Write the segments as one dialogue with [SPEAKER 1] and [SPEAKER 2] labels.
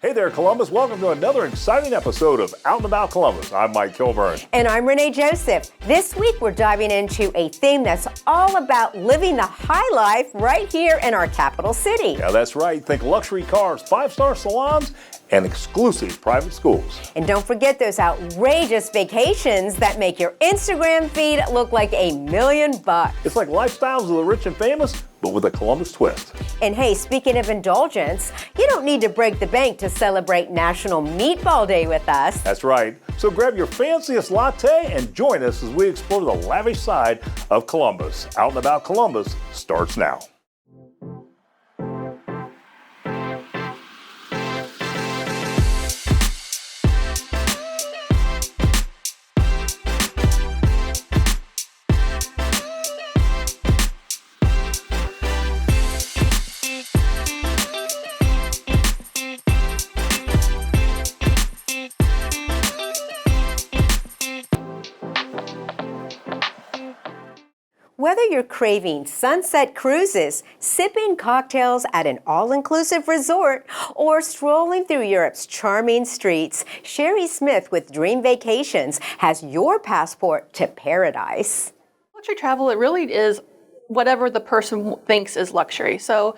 [SPEAKER 1] Hey there, Columbus. Welcome to another exciting episode of Out and About Columbus. I'm Mike Kilburn.
[SPEAKER 2] And I'm Renee Joseph. This week, we're diving into a theme that's all about living the high life right here in our capital city.
[SPEAKER 1] Yeah, that's right. Think luxury cars, five-star salons, and exclusive private schools.
[SPEAKER 2] And don't forget those outrageous vacations that make your Instagram feed look like $1 million.
[SPEAKER 1] It's like lifestyles of the rich and famous, but with a Columbus twist.
[SPEAKER 2] And hey, speaking of indulgence, you don't need to break the bank to celebrate National Meatball Day with us.
[SPEAKER 1] That's right. So grab your fanciest latte and join us as we explore the lavish side of Columbus. Out and About Columbus starts now.
[SPEAKER 2] Whether you're craving sunset cruises, sipping cocktails at an all-inclusive resort, or strolling through Europe's charming streets, Sherry Smith with Dream Vacations has your passport to paradise.
[SPEAKER 3] Luxury travel, it really is whatever the person thinks is luxury. So,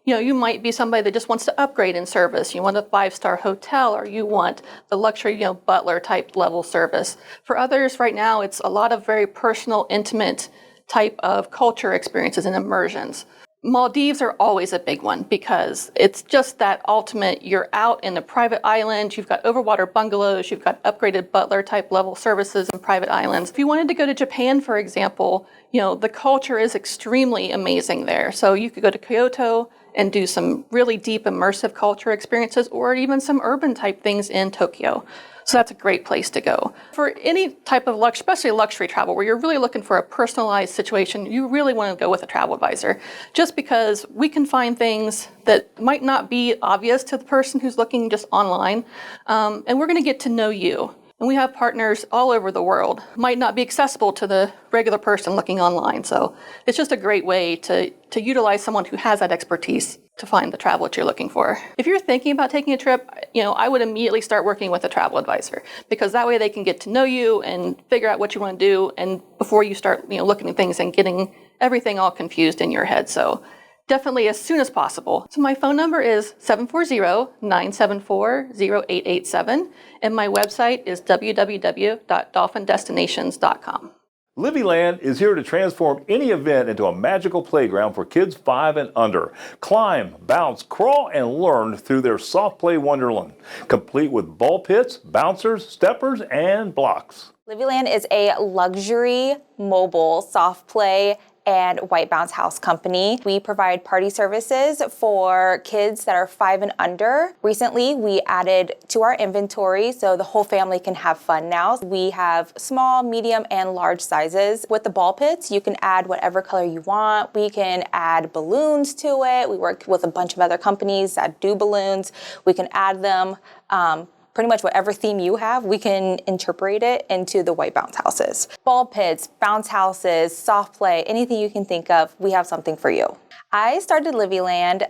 [SPEAKER 3] you might be somebody that just wants to upgrade in service. You want a 5-star hotel, or you want the luxury, butler type level service. For others right now, it's a lot of very personal, intimate type of culture experiences and immersions. Maldives are always a big one because it's just that ultimate, you're out in a private island, you've got overwater bungalows, you've got upgraded butler type level services and private islands. If you wanted to go to Japan, for example, the culture is extremely amazing there. So you could go to Kyoto and do some really deep immersive culture experiences, or even some urban type things in Tokyo. So that's a great place to go. For any type of luxury, especially luxury travel, where you're really looking for a personalized situation, you really want to go with a travel advisor, just because we can find things that might not be obvious to the person who's looking just online, and we're going to get to know you. And we have partners all over the world. Might not be accessible to the regular person looking online. So it's just a great way to utilize someone who has that expertise to find the travel that you're looking for. If you're thinking about taking a trip, I would immediately start working with a travel advisor, because that way they can get to know you and figure out what you want to do, and before you start looking at things and getting everything all confused in your head. So definitely as soon as possible. So my phone number is 740-974-0887, and my website is www.dolphindestinations.com.
[SPEAKER 1] Livyland is here to transform any event into a magical playground for kids 5 and under. Climb, bounce, crawl, and learn through their soft play wonderland, complete with ball pits, bouncers, steppers, and blocks.
[SPEAKER 4] Livyland is a luxury, mobile, soft play and white bounce house company. We provide party services for kids that are 5 and under. Recently, we added to our inventory so the whole family can have fun now. We have small, medium, and large sizes. With the ball pits, you can add whatever color you want. We can add balloons to it. We work with a bunch of other companies that do balloons. We can add them. Pretty much whatever theme you have, we can interpret it into the white bounce houses. Ball pits, bounce houses, soft play, anything you can think of, we have something for you. I started Livyland.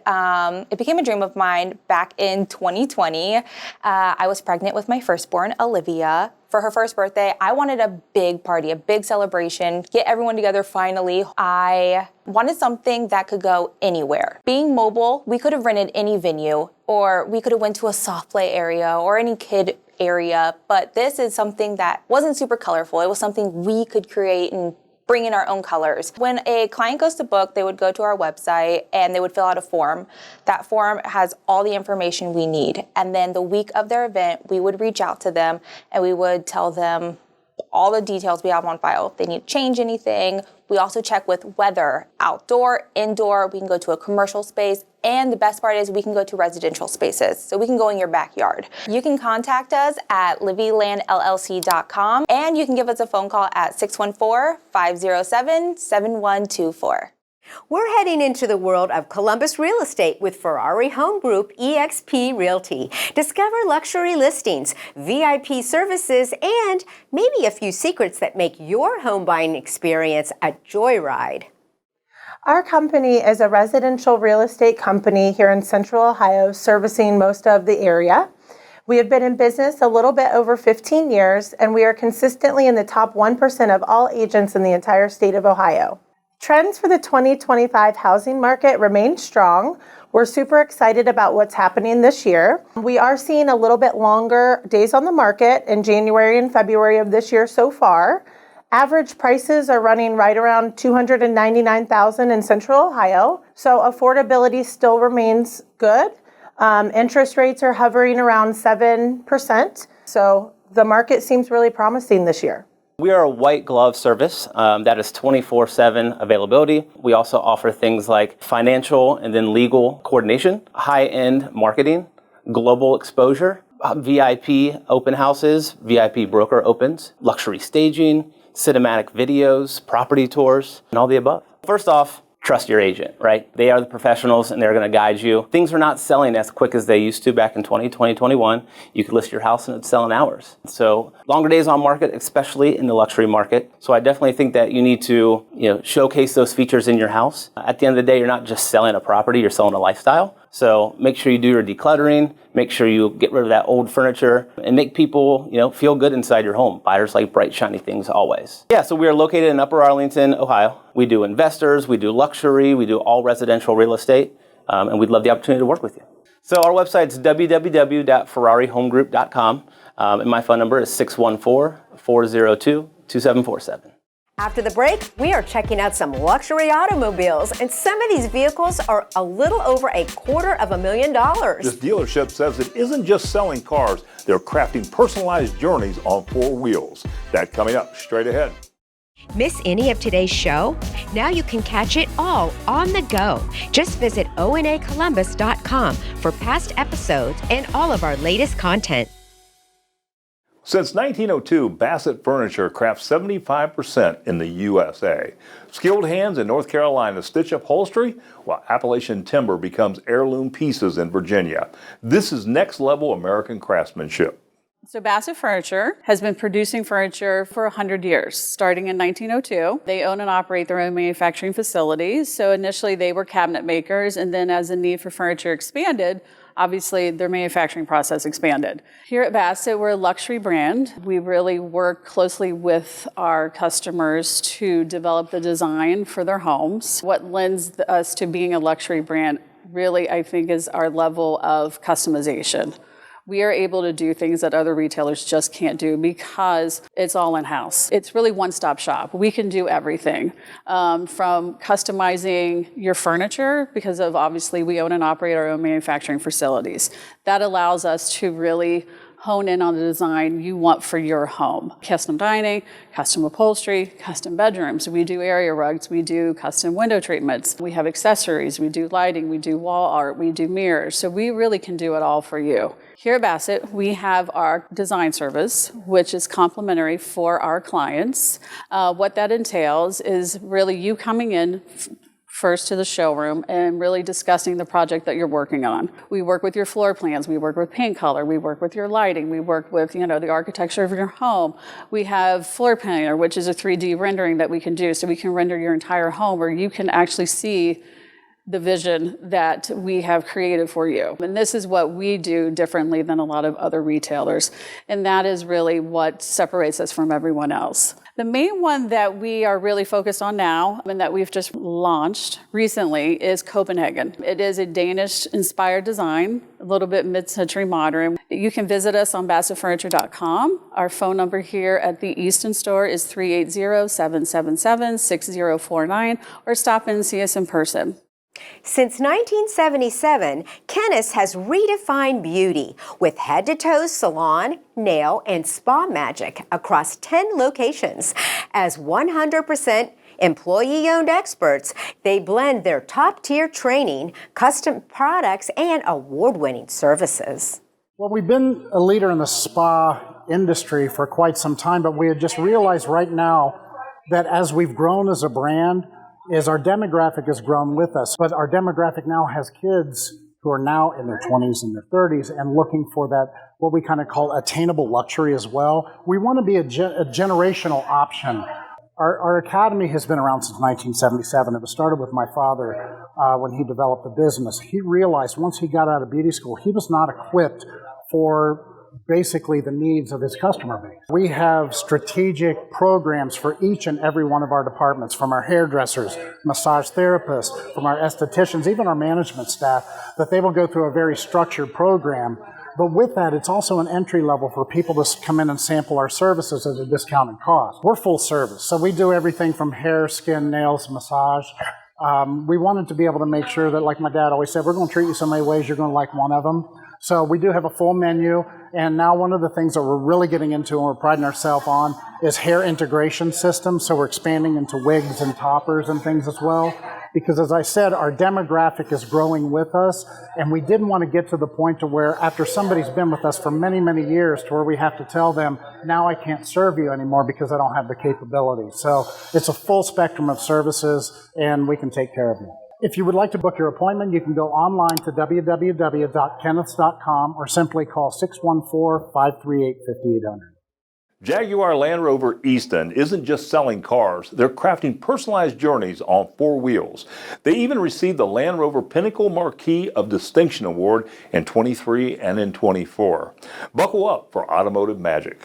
[SPEAKER 4] It became a dream of mine back in 2020. I was pregnant with my firstborn, Olivia. For her first birthday, I wanted a big party, a big celebration, get everyone together finally. I wanted something that could go anywhere. Being mobile, we could have rented any venue, or we could have went to a soft play area or any kid area, but this is something that wasn't super colorful. It was something we could create and bring in our own colors. When a client goes to book, they would go to our website and they would fill out a form. That form has all the information we need. And then the week of their event, we would reach out to them and we would tell them all the details we have on file. If they need to change anything, we also check with weather, outdoor, indoor. We can go to a commercial space. And the best part is we can go to residential spaces. So we can go in your backyard. You can contact us at livylandllc.com, and you can give us a phone call at 614-507-7124.
[SPEAKER 2] We're heading into the world of Columbus real estate with Ferrari Home Group eXp Realty. Discover luxury listings, VIP services, and maybe a few secrets that make your home buying experience a joyride.
[SPEAKER 5] Our company is a residential real estate company here in Central Ohio, servicing most of the area. We have been in business a little bit over 15 years, and we are consistently in the top 1% of all agents in the entire state of Ohio. Trends for the 2025 housing market remain strong. We're super excited about what's happening this year. We are seeing a little bit longer days on the market in January and February of this year so far. Average prices are running right around $299,000 in Central Ohio, so affordability still remains good. Interest rates are hovering around 7%, so the market seems really promising this year.
[SPEAKER 6] We are a white glove service that is 24/7 availability. We also offer things like financial and then legal coordination, high-end marketing, global exposure, VIP open houses, VIP broker opens, luxury staging, cinematic videos, property tours, and all the above. First off, trust your agent, right? They are the professionals and they're going to guide you. Things are not selling as quick as they used to back in 2021. You could list your house and it'd sell in hours. So longer days on market, especially in the luxury market. So I definitely think that you need to, showcase those features in your house. At the end of the day, you're not just selling a property, you're selling a lifestyle. So make sure you do your decluttering, make sure you get rid of that old furniture, and make people, feel good inside your home. Buyers like bright, shiny things always. Yeah, so we are located in Upper Arlington, Ohio. We do investors, we do luxury, we do all residential real estate, and we'd love the opportunity to work with you. So our website's www.ferrarihomegroup.com, and my phone number is 614-402-2747.
[SPEAKER 2] After the break, we are checking out some luxury automobiles, and some of these vehicles are a little over $250,000.
[SPEAKER 1] This dealership says it isn't just selling cars, they're crafting personalized journeys on 4 wheels. That coming up straight ahead.
[SPEAKER 7] Miss any of today's show? Now you can catch it all on the go. Just visit onacolumbus.com for past episodes and all of our latest content.
[SPEAKER 1] Since 1902, Bassett Furniture crafts 75% in the USA. Skilled hands in North Carolina stitch upholstery, while Appalachian timber becomes heirloom pieces in Virginia. This is next-level American craftsmanship.
[SPEAKER 8] So Bassett Furniture has been producing furniture for 100 years, starting in 1902. They own and operate their own manufacturing facilities. So initially they were cabinet makers, and then as the need for furniture expanded, obviously their manufacturing process expanded. Here at Bassett, we're a luxury brand. We really work closely with our customers to develop the design for their homes. What lends us to being a luxury brand really, I think, is our level of customization. We are able to do things that other retailers just can't do because it's all in-house. It's really one-stop shop. We can do everything from customizing your furniture, because of obviously we own and operate our own manufacturing facilities. That allows us to really hone in on the design you want for your home. Custom dining, custom upholstery, custom bedrooms. We do area rugs, we do custom window treatments. We have accessories, we do lighting, we do wall art, we do mirrors. So we really can do it all for you. Here at Bassett, we have our design service, which is complimentary for our clients. What that entails is really you coming in first to the showroom and really discussing the project that you're working on. We work with your floor plans, we work with paint color, we work with your lighting, we work with the architecture of your home. We have Floor Planner, which is a 3D rendering that we can do, so we can render your entire home where you can actually see the vision that we have created for you. And this is what we do differently than a lot of other retailers. And that is really what separates us from everyone else. The main one that we are really focused on now and that we've just launched recently is Copenhagen. It is a Danish-inspired design, a little bit mid-century modern. You can visit us on BassettFurniture.com. Our phone number here at the Easton store is 380-777-6049, or stop in and see us in person.
[SPEAKER 2] Since 1977, Kennis has redefined beauty with head-to-toe salon, nail, and spa magic across 10 locations. As 100% employee-owned experts, they blend their top-tier training, custom products, and award-winning services.
[SPEAKER 9] Well, we've been a leader in the spa industry for quite some time, but we had just realized right now that as we've grown as a brand, is our demographic has grown with us, but our demographic now has kids who are now in their 20s and their 30s and looking for that, what we kind of call attainable luxury as well. We want to be a generational option Our academy has been around since 1977. It was started with my father when he developed the business. He realized once he got out of beauty school, he was not equipped for basically the needs of his customer base. We have strategic programs for each and every one of our departments, from our hairdressers, massage therapists, from our estheticians, even our management staff, that they will go through a very structured program. But with that, it's also an entry level for people to come in and sample our services at a discounted cost. We're full service, so we do everything from hair, skin, nails, massage. We wanted to be able to make sure that, like my dad always said, we're going to treat you so many ways, you're going to like one of them. So we do have a full menu, and now one of the things that we're really getting into and we're priding ourselves on is hair integration systems. So we're expanding into wigs and toppers and things as well. Because as I said, our demographic is growing with us, and we didn't want to get to the point to where after somebody's been with us for many, many years to where we have to tell them, now I can't serve you anymore because I don't have the capability. So it's a full spectrum of services, and we can take care of you. If you would like to book your appointment, you can go online to www.kenneths.com or simply call 614-538-5800.
[SPEAKER 1] Jaguar Land Rover Easton isn't just selling cars, they're crafting personalized journeys on 4 wheels. They even received the Land Rover Pinnacle Marquis of Distinction Award in 23 and in 24. Buckle up for automotive magic.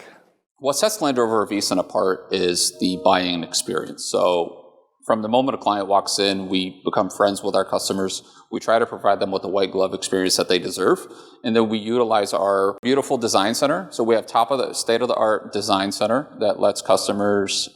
[SPEAKER 10] What sets Land Rover Easton apart is the buying experience. So from the moment a client walks in, we become friends with our customers. We try to provide them with the white glove experience that they deserve. And then we utilize our beautiful design center. So we have state-of-the-art design center that lets customers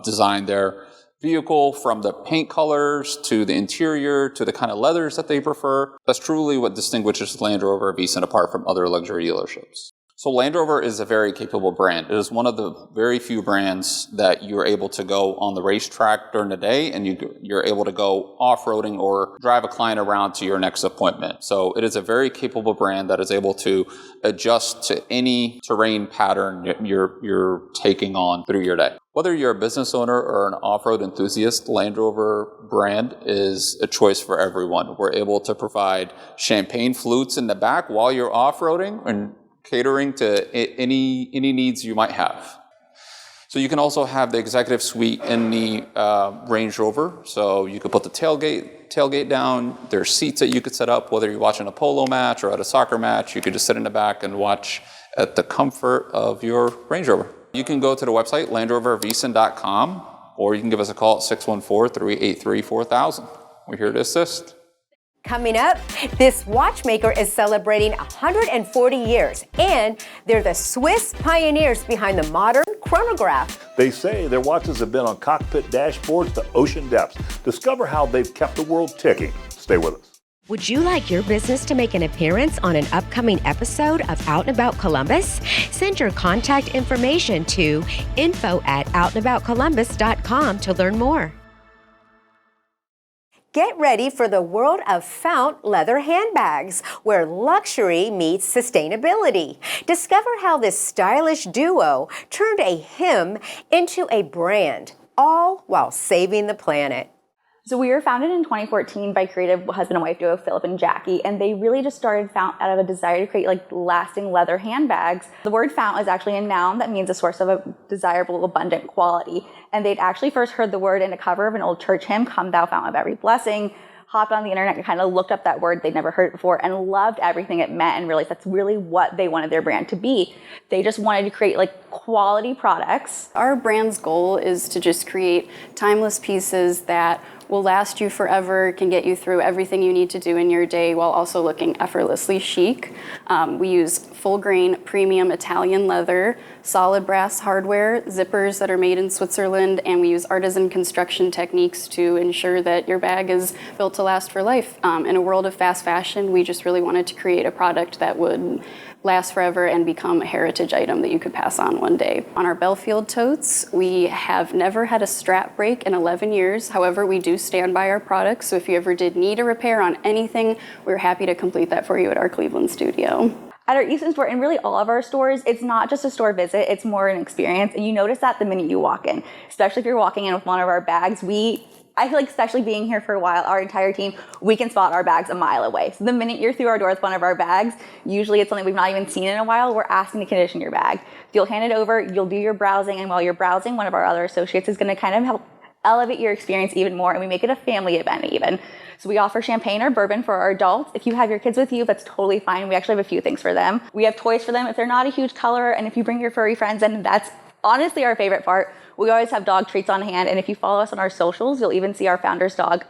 [SPEAKER 10] design their vehicle, from the paint colors to the interior to the kind of leathers that they prefer. That's truly what distinguishes Land Rover Easton apart from other luxury dealerships. So Land Rover is a very capable brand. It is one of the very few brands that you're able to go on the racetrack during the day and you're able to go off-roading or drive a client around to your next appointment. So it is a very capable brand that is able to adjust to any terrain pattern you're taking on through your day. Whether you're a business owner or an off-road enthusiast, Land Rover brand is a choice for everyone. We're able to provide champagne flutes in the back while you're off-roading and catering to any needs you might have. So you can also have the executive suite in the Range Rover. So you could put the tailgate down. There's seats that you could set up, whether you're watching a polo match or at a soccer match. You could just sit in the back and watch at the comfort of your Range Rover. You can go to the website, LandRoverVeason.com, or you can give us a call at 614-383-4000. We're here to assist.
[SPEAKER 2] Coming up, this watchmaker is celebrating 140 years, and they're the Swiss pioneers behind the modern chronograph.
[SPEAKER 1] They say their watches have been on cockpit dashboards to ocean depths. Discover how they've kept the world ticking. Stay with us.
[SPEAKER 7] Would you like your business to make an appearance on an upcoming episode of Out and About Columbus? Send your contact information to info@outandaboutcolumbus.com to learn more.
[SPEAKER 2] Get ready for the world of Fount leather handbags, where luxury meets sustainability. Discover how this stylish duo turned a hymn into a brand, all while saving the planet.
[SPEAKER 11] So we were founded in 2014 by creative husband and wife duo Philip and Jackie, and they really just started Fount out of a desire to create lasting leather handbags. The word Fount is actually a noun that means a source of a desirable, abundant quality. And they'd actually first heard the word in a cover of an old church hymn, "Come Thou Fount of Every Blessing," hopped on the internet and kind of looked up that word. They'd never heard it before and loved everything it meant and realized that's really what they wanted their brand to be. They just wanted to create quality products.
[SPEAKER 12] Our brand's goal is to just create timeless pieces that will last you forever, can get you through everything you need to do in your day while also looking effortlessly chic. We use full grain premium Italian leather, solid brass hardware, zippers that are made in Switzerland, and we use artisan construction techniques to ensure that your bag is built to last for life. In a world of fast fashion, we just really wanted to create a product that would last forever and become a heritage item that you could pass on one day. On our Belfield totes, we have never had a strap break in 11 years. However, we do stand by our products, so if you ever did need a repair on anything, we're happy to complete that for you at our Cleveland studio.
[SPEAKER 11] At our Easton store, and really all of our stores, it's not just a store visit, it's more an experience, and you notice that the minute you walk in. Especially if you're walking in with one of our bags, we I feel like especially being here for a while, our entire team, we can spot our bags a mile away. So the minute you're through our door with one of our bags, usually it's something we've not even seen in a while, we're asking to condition your bag. You'll hand it over, you'll do your browsing, and while you're browsing, one of our other associates is going to kind of help elevate your experience even more, and we make it a family event even. So we offer champagne or bourbon for our adults. If you have your kids with you, that's totally fine. We actually have a few things for them. We have toys for them if they're not a huge color, and if you bring your furry friends in, that's honestly our favorite part. We always have dog treats on hand, and if you follow us on our socials, you'll even see our founder's dog,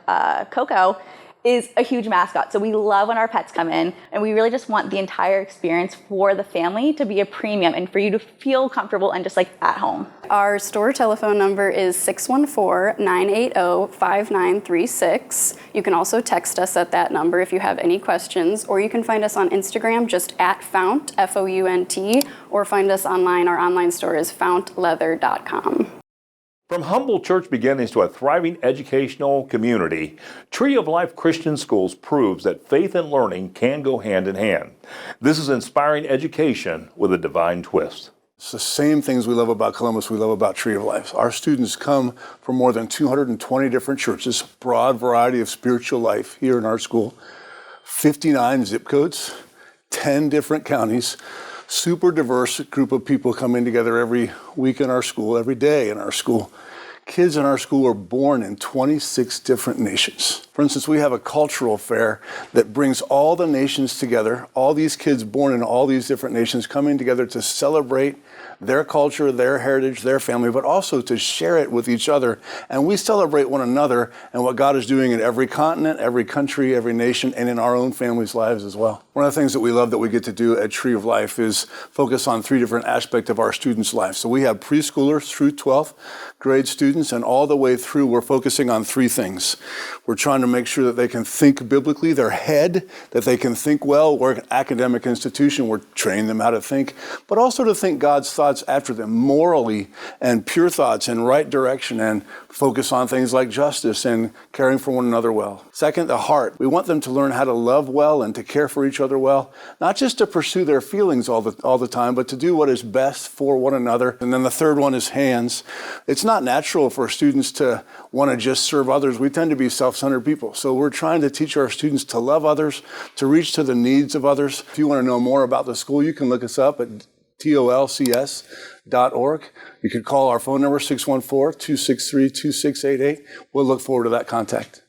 [SPEAKER 11] Coco, is a huge mascot. So we love when our pets come in, and we really just want the entire experience for the family to be a premium and for you to feel comfortable and just like at home.
[SPEAKER 12] Our store telephone number is 614-980-5936. You can also text us at that number if you have any questions, or you can find us on Instagram just at Fount, F-O-U-N-T, or find us online. Our online store is fountleather.com.
[SPEAKER 1] From humble church beginnings to a thriving educational community, Tree of Life Christian Schools proves that faith and learning can go hand in hand. This is inspiring education with a divine twist.
[SPEAKER 13] It's the same things we love about Columbus, we love about Tree of Life. Our students come from more than 220 different churches, broad variety of spiritual life here in our school, 59 zip codes, 10 different counties, super diverse group of people coming together every week in our school, every day in our school. Kids in our school are born in 26 different nations. For instance, we have a cultural fair that brings all the nations together, all these kids born in all these different nations coming together to celebrate their culture, their heritage, their family, but also to share it with each other. And we celebrate one another and what God is doing in every continent, every country, every nation, and in our own families' lives as well. One of the things that we love that we get to do at Tree of Life is focus on 3 different aspects of our students' lives. So we have preschoolers through 12th grade students, and all the way through we're focusing on 3 things. We're trying to make sure that they can think biblically, their head, that they can think well. We're an academic institution, we're training them how to think, but also to think God's thoughts after them morally, and pure thoughts in right direction, and focus on things like justice and caring for one another well. Second, the heart. We want them to learn how to love well and to care for each other well, not just to pursue their feelings all the time, but to do what is best for one another. And then the third one is hands. It's not natural for students to want to just serve others. We tend to be self-centered people. So we're trying to teach our students to love others, to reach to the needs of others. If you want to know more about the school, you can look us up at tolcs.org. You can call our phone number, 614-263-2688. We'll look forward to that contact.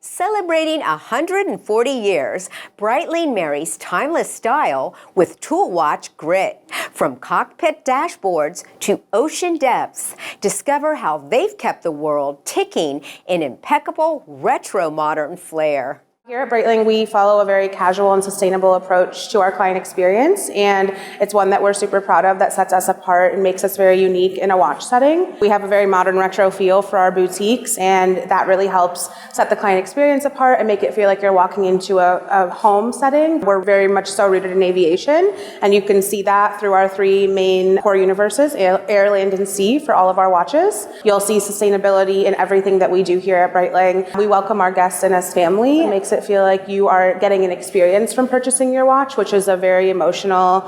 [SPEAKER 2] Celebrating 140 years, Breitling marries timeless style with Tool Watch grit. From cockpit dashboards to ocean depths, discover how they've kept the world ticking in impeccable retro modern flair.
[SPEAKER 14] Here at Breitling, we follow a very casual and sustainable approach to our client experience, and it's one that we're super proud of that sets us apart and makes us very unique in a watch setting. We have a very modern retro feel for our boutiques, and that really helps set the client experience apart and make it feel like you're walking into a home setting. We're very much so rooted in aviation, and you can see that through our 3 main core universes, air, land, and sea, for all of our watches. You'll see sustainability in everything that we do here at Breitling. We welcome our guests in as family. It makes it feel like you are getting an experience from purchasing your watch, which is a very emotional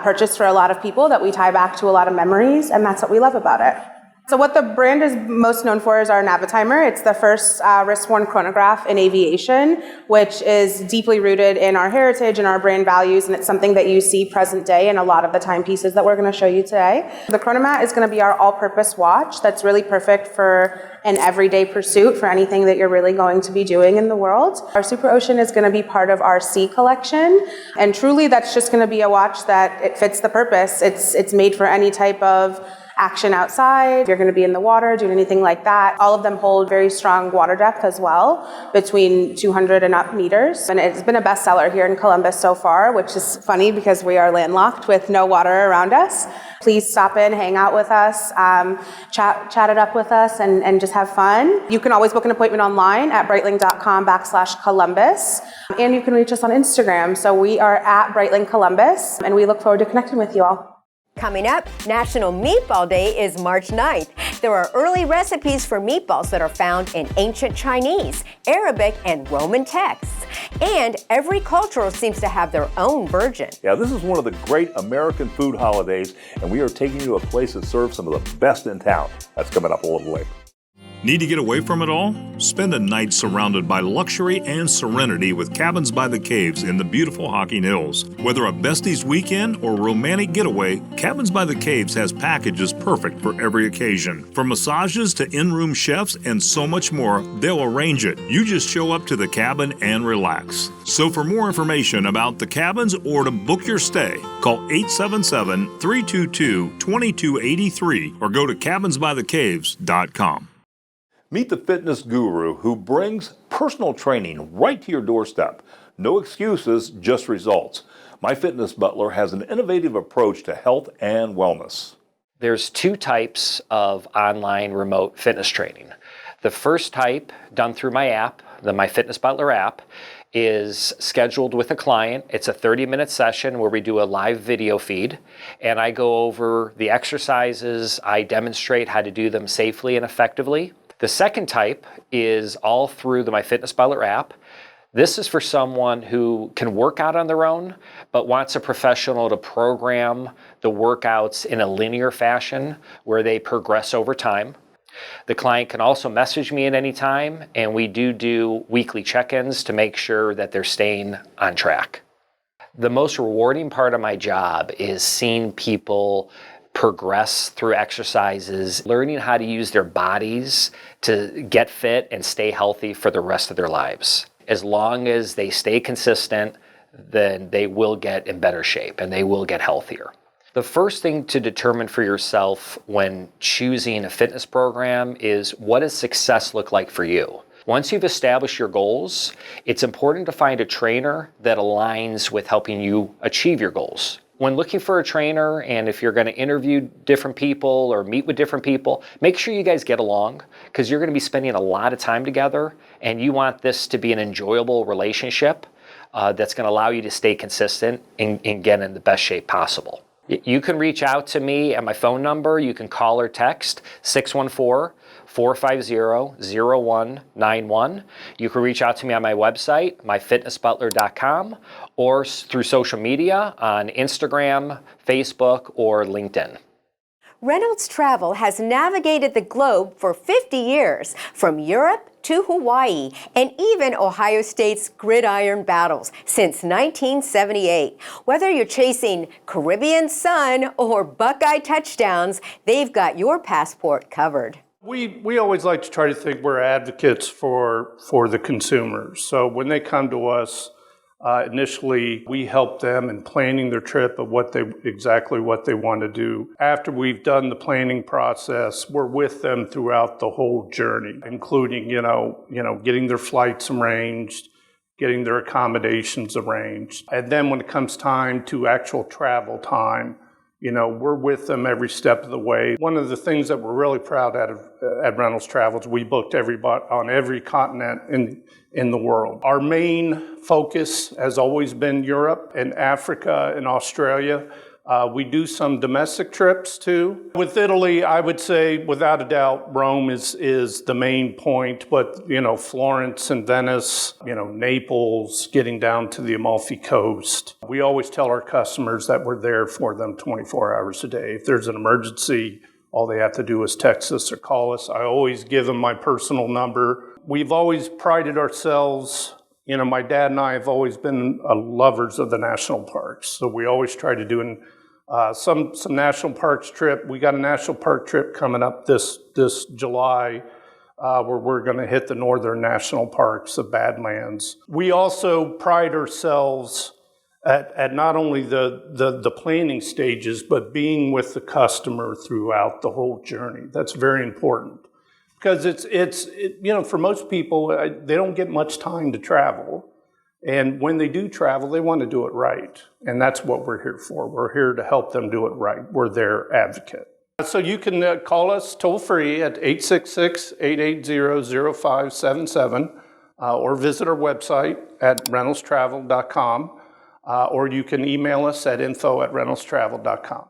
[SPEAKER 14] purchase for a lot of people that we tie back to a lot of memories, and that's what we love about it. So what the brand is most known for is our Navitimer. It's the first wrist-worn chronograph in aviation, which is deeply rooted in our heritage and our brand values, and it's something that you see present day in a lot of the timepieces that we're going to show you today. The Chronomat is going to be our all-purpose watch that's really perfect for an everyday pursuit, for anything that you're really going to be doing in the world. Our Super Ocean is going to be part of our Sea collection, and truly that's just going to be a watch that it fits the purpose. It's made for any type of action outside. If you're going to be in the water, doing anything like that. All of them hold very strong water depth as well, between 200 and up meters. And it's been a bestseller here in Columbus so far, which is funny because we are landlocked with no water around us. Please stop in, hang out with us, chat it up with us, and just have fun. You can always book an appointment online at breitling.com/Columbus. And you can reach us on Instagram. So we are at Breitling Columbus, and we look forward to connecting with you all.
[SPEAKER 2] Coming up, National Meatball Day is March 9th. There are early recipes for meatballs that are found in ancient Chinese, Arabic, and Roman texts. And every culture seems to have their own version.
[SPEAKER 1] Yeah, this is one of the great American food holidays, and we are taking you to a place that serves some of the best in town. That's coming up a little later. Need to get away from it all? Spend a night surrounded by luxury and serenity with Cabins by the Caves in the beautiful Hocking Hills. Whether a besties weekend or romantic getaway, Cabins by the Caves has packages perfect for every occasion. From massages to in-room chefs and so much more, they'll arrange it. You just show up to the cabin and relax. So for more information about the cabins or to book your stay, call 877-322-2283 or go to cabinsbythecaves.com. Meet the fitness guru who brings personal training right to your doorstep. No excuses, just results. My Fitness Butler has an innovative approach to health and wellness.
[SPEAKER 15] There's two types of online remote fitness training. The first type, done through my app, the My Fitness Butler app, is scheduled with a client. It's a 30-minute session where we do a live video feed, and I go over the exercises, I demonstrate how to do them safely and effectively. The second type is all through the My Fitness Butler app. This is for someone who can work out on their own, but wants a professional to program the workouts in a linear fashion where they progress over time. The client can also message me at any time, and we do weekly check-ins to make sure that they're staying on track. The most rewarding part of my job is seeing people progress through exercises, learning how to use their bodies to get fit and stay healthy for the rest of their lives. As long as they stay consistent, then they will get in better shape and they will get healthier. The first thing to determine for yourself when choosing a fitness program is, what does success look like for you? Once you've established your goals, it's important to find a trainer that aligns with helping you achieve your goals. When looking for a trainer, and if you're going to interview different people or meet with different people, make sure you guys get along, because you're going to be spending a lot of time together, and you want this to be an enjoyable relationship that's going to allow you to stay consistent and get in the best shape possible. You can reach out to me at my phone number. You can call or text 614-450-0191. You can reach out to me on my website, myfitnessbutler.com, or through social media on Instagram, Facebook, or LinkedIn.
[SPEAKER 2] Reynolds Travel has navigated the globe for 50 years, from Europe to Hawaii, and even Ohio State's gridiron battles since 1978. Whether you're chasing Caribbean sun or Buckeye touchdowns, they've got your passport covered.
[SPEAKER 16] We always like to try to think we're advocates for the consumers. So when they come to us, initially we help them in planning their trip of exactly what they want to do. After we've done the planning process, we're with them throughout the whole journey, including getting their flights arranged, getting their accommodations arranged, and then when it comes time to actual travel time, we're with them every step of the way. One of the things that we're really proud at Reynolds Travel is we booked everybody on every continent in the world. Our main focus has always been Europe and Africa and Australia. We do some domestic trips too. With Italy, I would say without a doubt, Rome is the main point, but Florence and Venice, Naples, getting down to the Amalfi Coast. We always tell our customers that we're there for them 24 hours a day. If there's an emergency, all they have to do is text us or call us. I always give them my personal number. We've always prided ourselves, my dad and I have always been lovers of the national parks. So we always try to do some national parks trip. We got a national park trip coming up this July where we're going to hit the northern national parks, the Badlands. We also pride ourselves at not only the planning stages, but being with the customer throughout the whole journey. That's very important. Because it's for most people, they don't get much time to travel. And when they do travel, they want to do it right. And that's what we're here for. We're here to help them do it right. We're their advocate. So you can call us toll free at 866-880-0577 or visit our website at reynoldstravel.com or you can email us at info@reynoldstravel.com.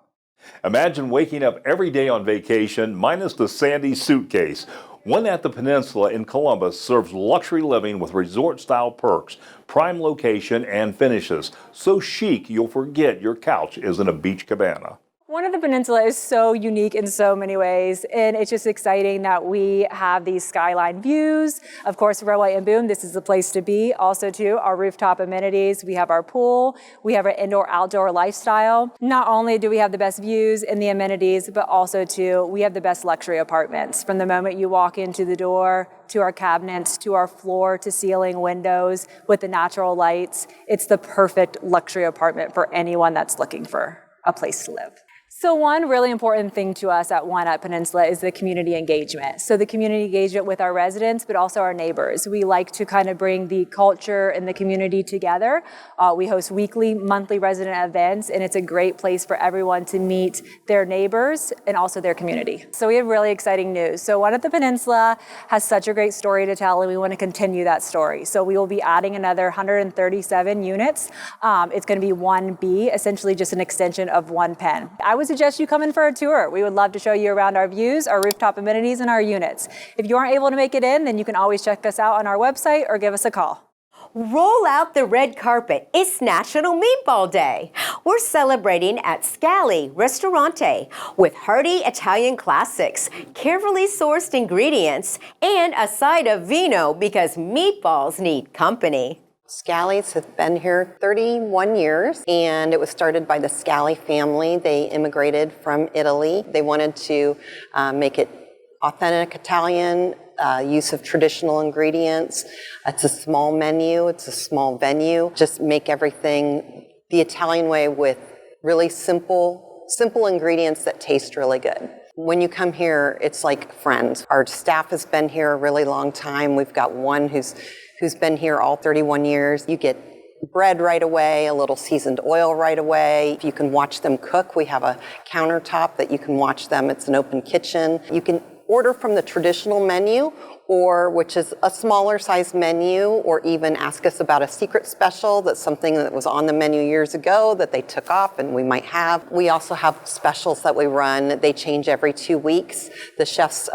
[SPEAKER 1] Imagine waking up every day on vacation minus the sandy suitcase. One at the Peninsula in Columbus serves luxury living with resort-style perks, prime location, and finishes. So chic you'll forget your couch isn't a beach cabana.
[SPEAKER 17] One of the Peninsula is so unique in so many ways, and it's just exciting that we have these skyline views. Of course, Railway and Boom, this is the place to be. Also, too, our rooftop amenities. We have our pool. We have our indoor-outdoor lifestyle. Not only do we have the best views and the amenities, but also, too, we have the best luxury apartments. From the moment you walk into the door, to our cabinets, to our floor-to-ceiling windows with the natural lights, it's the perfect luxury apartment for anyone that's looking for a place to live. So one really important thing to us at ONA at Peninsula is the community engagement. So the community engagement with our residents, but also our neighbors. We like to kind of bring the culture and the community together. We host weekly, monthly resident events, and it's a great place for everyone to meet their neighbors and also their community. So we have really exciting news. So ONA at the Peninsula has such a great story to tell, and we want to continue that story. So we will be adding another 137 units. It's going to be 1B, essentially just an extension of 1 Penn. I would suggest you come in for a tour. We would love to show you around our views, our rooftop amenities, and our units. If you aren't able to make it in, then you can always check us out on our website or give us a call.
[SPEAKER 2] Roll out the red carpet. It's National Meatball Day. We're celebrating at Scali Ristorante with hearty Italian classics, carefully sourced ingredients, and a side of vino because meatballs need company.
[SPEAKER 18] Scali's have been here 31 years, and it was started by the Scali family. They immigrated from Italy. They wanted to make it authentic Italian, use of traditional ingredients. It's a small menu, it's a small venue. Just make everything the Italian way with really simple ingredients that taste really good. When you come here, it's like friends. Our staff has been here a really long time. We've got one who's been here all 31 years. You get bread right away, a little seasoned oil right away. You can watch them cook. We have a countertop that you can watch them. It's an open kitchen. You can order from the traditional menu, or which is a smaller size menu, or even ask us about a secret special that's something that was on the menu years ago that they took off and we might have. We also have specials that we run. They change every 2 weeks. The chefs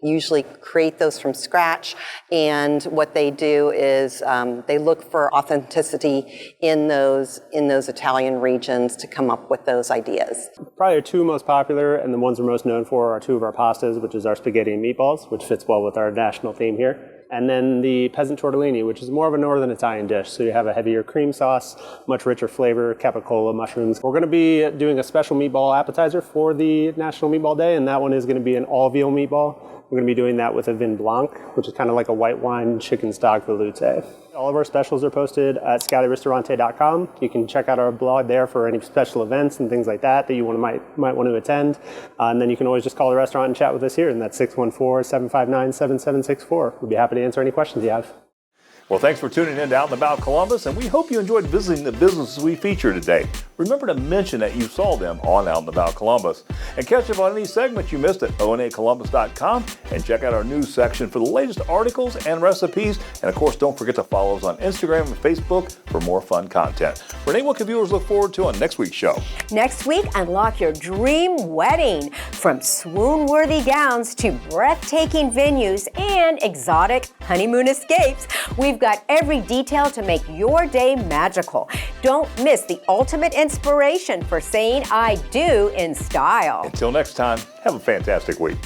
[SPEAKER 18] usually create those from scratch, and what they do is they look for authenticity in those Italian regions to come up with those ideas.
[SPEAKER 19] Probably our two most popular and the ones we're most known for are two of our pastas, which is our spaghetti and meatballs, which fits well with our national theme here. And then the peasant tortellini, which is more of a northern Italian dish. So you have a heavier cream sauce, much richer flavor, capicola, mushrooms. We're going to be doing a special meatball appetizer for the National Meatball Day, and that one is going to be an all-veal meatball. We're going to be doing that with a vin blanc, which is kind of like a white wine chicken stock veloute. All of our specials are posted at scaliristorante.com. You can check out our blog there for any special events and things like that you might want to attend. And then you can always just call the restaurant and chat with us here, and that's 614-759-7764. We'd be happy to answer any questions you have.
[SPEAKER 1] Well, thanks for tuning in to Out and About Columbus, and we hope you enjoyed visiting the businesses we feature today. Remember to mention that you saw them on Out and About Columbus. And catch up on any segments you missed at onacolumbus.com, and check out our news section for the latest articles and recipes. And of course, don't forget to follow us on Instagram and Facebook for more fun content. Renee, what can viewers look forward to on next week's show?
[SPEAKER 2] Next week, unlock your dream wedding. From swoon-worthy gowns to breathtaking venues and exotic honeymoon escapes, we've got every detail to make your day magical. Don't miss the ultimate inspiration for saying I do in style.
[SPEAKER 1] Until next time, have a fantastic week.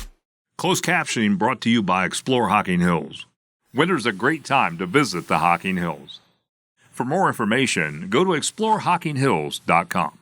[SPEAKER 20] Closed captioning brought to you by Explore Hocking Hills. Winter's a great time to visit the Hocking Hills. For more information, go to exploreHockingHills.com.